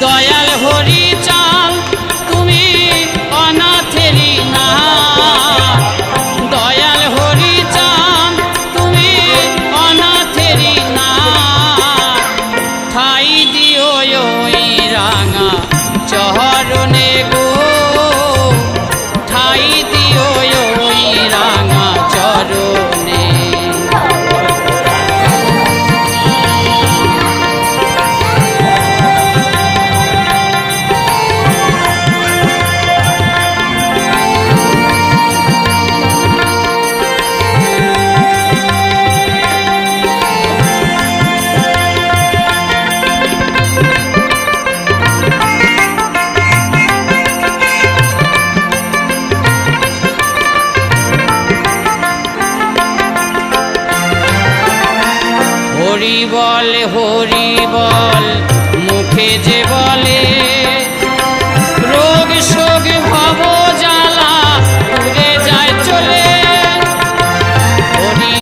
দয়াল হরি চাল তুমি অনাথেরি না, দয়াল হরি চাল তুমি অনাথেরি না, ঠাই দিও ওই রাঙা চরণে গো, ঠাই দিও ওই রাঙা চরণে। হরি বল মুখে যে বলে